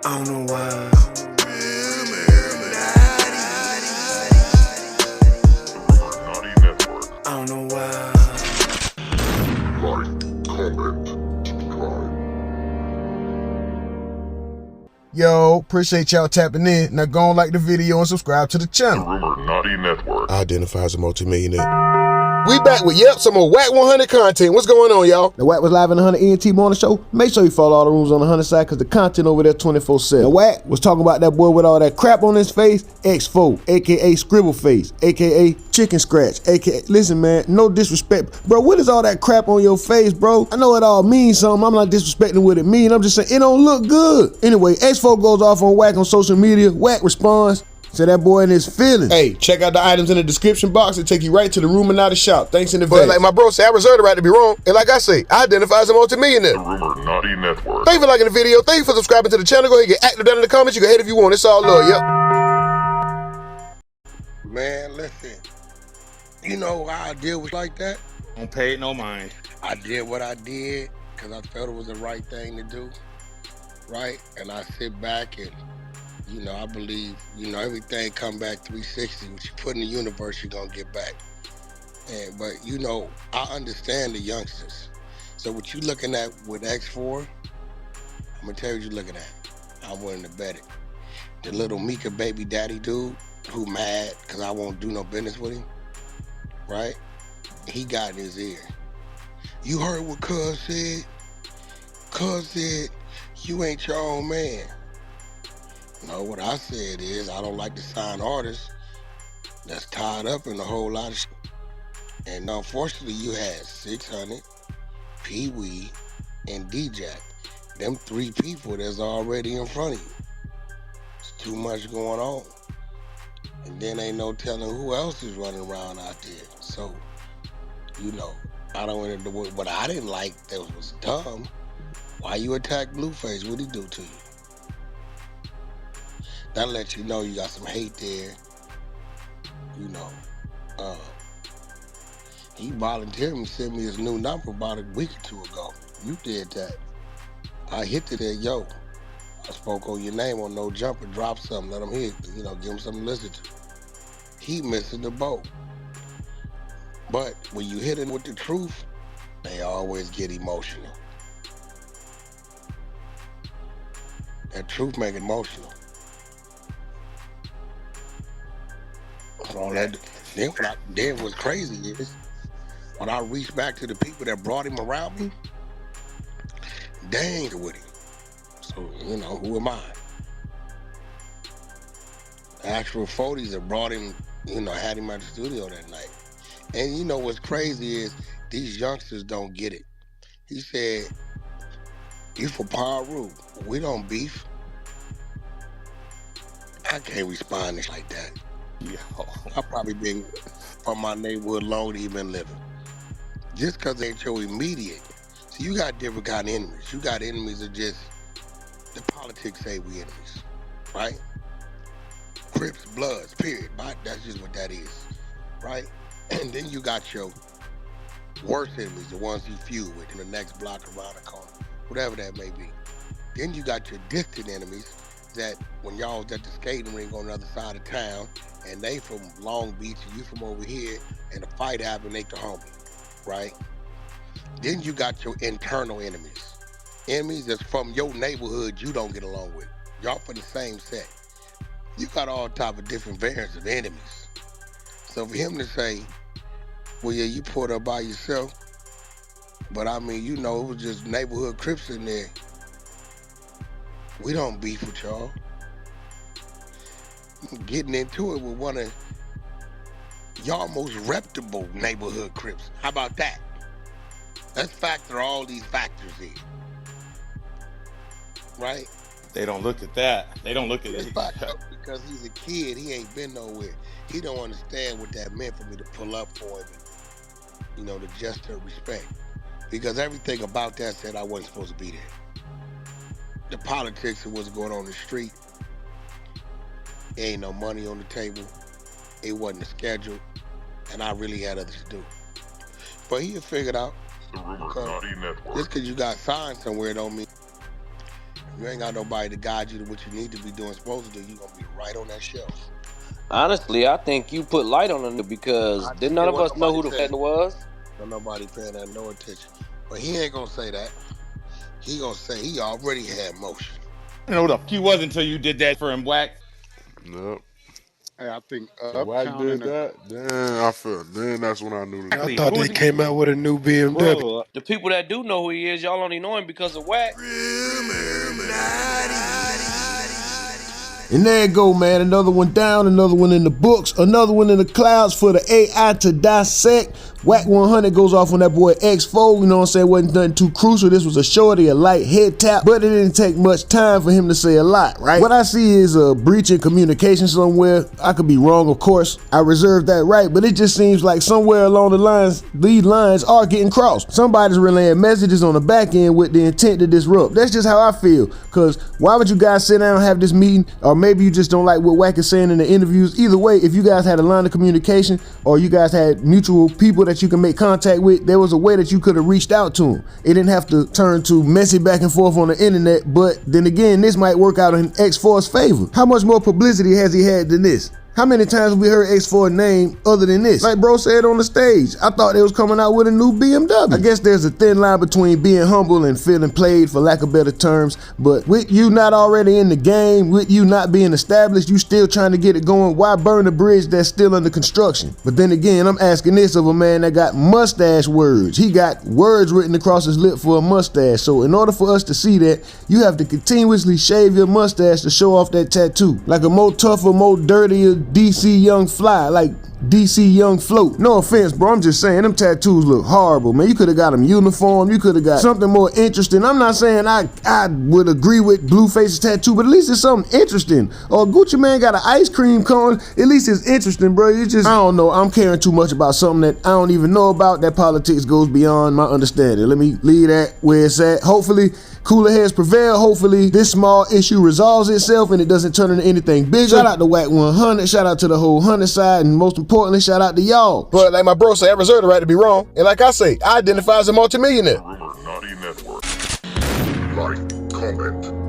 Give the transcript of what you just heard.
I don't know why. Naughty Network. I don't know why. Like, comment, subscribe. Yo, appreciate y'all tapping in. Now go on, like the video and subscribe to the channel. Naughty Network. Identify as a multimillionaire. We back with, some more Wack 100 content. What's going on, y'all? The Wack was live in the 100 ENT morning show. Make sure you follow all the rules on the 100 side because the content over there 24/7. The Wack was talking about that boy with all that crap on his face, X4, aka Scribble Face, aka Chicken Scratch, aka, listen man, no disrespect. Bro, what is all that crap on your face, bro? I know it all means something. I'm not disrespecting what it means. I'm just saying it don't look good. Anyway, X4 goes off on Wack on social media. Wack responds. So that boy in his feelings. Hey, check out the items in the description box and take you right to the Ruminati shop. Thanks in advance. But like my bro said, I reserve the right to be wrong. And like I say, I identify as a multimillionaire. Naughty Network. Thank you for liking the video. Thank you for subscribing to the channel. Go ahead and get active down in the comments. You can hate if you want. It's all love, Man, listen. You know how I deal with like that? Don't pay it no mind. I did what I did because I felt it was the right thing to do, right? And I sit back and, I believe, everything come back 360. What you put in the universe, you're going to get back. But, I understand the youngsters. So what you looking at with X4, I'm going to tell you what you're looking at. I'm willing to bet it. The little Mika baby daddy dude who mad because I won't do no business with him, right? He got in his ear. You heard what Cuz said? Cuz said, you ain't your own man. No, what I said is I don't like to sign artists that's tied up in a whole lot of shit. And unfortunately, you had 600, Pee Wee, and D-Jack. Them three people that's already in front of you. It's too much going on. And then ain't no telling who else is running around out there. So, I don't want to do it. What I didn't like that was dumb. Why you attack Blueface? What'd he do to you? That lets you know you got some hate there. He volunteered to send me his new number about a week or two ago. You did that. I hit it there, yo. I spoke on your name on No Jumper, drop something, let him hear it, give him something to listen to. He missing the boat. But when you hit him with the truth, they always get emotional. That truth make it emotional. All that. Then what's crazy is when I reached back to the people that brought him around me, they ain't with him. So, who am I? The actual 40s that brought him, had him at the studio that night. And what's crazy is these youngsters don't get it. He said, you for Paru, we don't beef. I can't respond to like that. Yo. I've probably been from my neighborhood longer than you been living. Just because they ain't your immediate. So you got different kind of enemies. You got enemies that just, the politics say we enemies, right? Crips, Bloods, period. That's just what that is, right? And then you got your worst enemies, the ones you feud with in the next block around the corner, whatever that may be. Then you got your distant enemies that when y'all was at the skating rink on the other side of town, and they from Long Beach and you from over here, and a fight happened, they the homie, right? Then you got your internal enemies. Enemies that's from your neighborhood you don't get along with. Y'all from the same set. You got all type of different variants of enemies. So for him to say, well, yeah, you pulled up by yourself, but I mean, it was just neighborhood Crips in there. We don't beef with y'all. Getting into it with one of y'all most reputable neighborhood Crips. How about that? Let's factor all these factors in. Right? They don't look at that. They don't look at it. Because he's a kid, he ain't been nowhere. He don't understand what that meant for me to pull up for him and, to gesture of respect. Because everything about that said I wasn't supposed to be there. The politics of what's going on in the street, ain't no money on the table, it wasn't a schedule, and I really had others to do. But he figured out, Naughty Network. just because you got signed somewhere don't mean You ain't got nobody to guide you to what you need to be doing, supposed to do. You gonna be right on that shelf. Honestly, I think you put light on him because didn't none of us know who the f*** was? No, nobody paying that no attention. But he ain't gonna say that. He gonna say he already had motion. I don't know who the f*** was until you did that for him, Wack. Yep. Hey, I think So Wack Uptown did and the that. Then that's when I knew that. I Exactly. thought Who they was he? came out with a new BMW. Bro, the people that do know who he is, y'all only know him because of Wack. And there you go, man. Another one down, another one in the books, another one in the clouds for the AI to dissect. Wack 100 goes off on that boy X4, you know what I'm saying? Wasn't nothing too crucial. This was a shorty, a light head tap, but it didn't take much time for him to say a lot, right? What I see is a breach in communication somewhere. I could be wrong, of course. I reserve that right, but it just seems like somewhere along the lines, these lines are getting crossed. Somebody's relaying messages on the back end with the intent to disrupt. That's just how I feel, because why would you guys sit down and have this meeting, or maybe you just don't like what Wack is saying in the interviews? Either way, if you guys had a line of communication, or you guys had mutual people that you can make contact with, there was a way that you could have reached out to him. It didn't have to turn to messy back and forth on the internet, but then again, this might work out in X4's favor. How much more publicity has he had than this? How many times have we heard X4 name other than this? Like bro said on the stage, I thought they was coming out with a new BMW. I guess there's a thin line between being humble and feeling played, for lack of better terms, but with you not already in the game, with you not being established, you still trying to get it going, why burn a bridge that's still under construction? But then again, I'm asking this of a man that got mustache words. He got words written across his lip for a mustache, so in order for us to see that, you have to continuously shave your mustache to show off that tattoo. Like a more tougher, more dirtier DC Young Fly, like DC Young Float. No offense, bro, I'm just saying them tattoos look horrible, man. You could have got them uniform, you could have got something more interesting. I'm not saying I would agree with Blueface's tattoo, but at least it's something interesting. Or Gucci Man got an ice cream cone, at least it's interesting, bro. You just, I don't know, I'm caring too much about something that I don't even know about. That politics goes beyond my understanding. Let me leave that where it's at. Hopefully, cooler heads prevail. Hopefully, this small issue resolves itself and it doesn't turn into anything bigger. Shout out to Wack 100, shout out to the whole 100 side, and most importantly, shout out to y'all. But like my bro say, I reserve the right to be wrong. And like I say, I identify as a multimillionaire. Illuminati Network. Like, comment,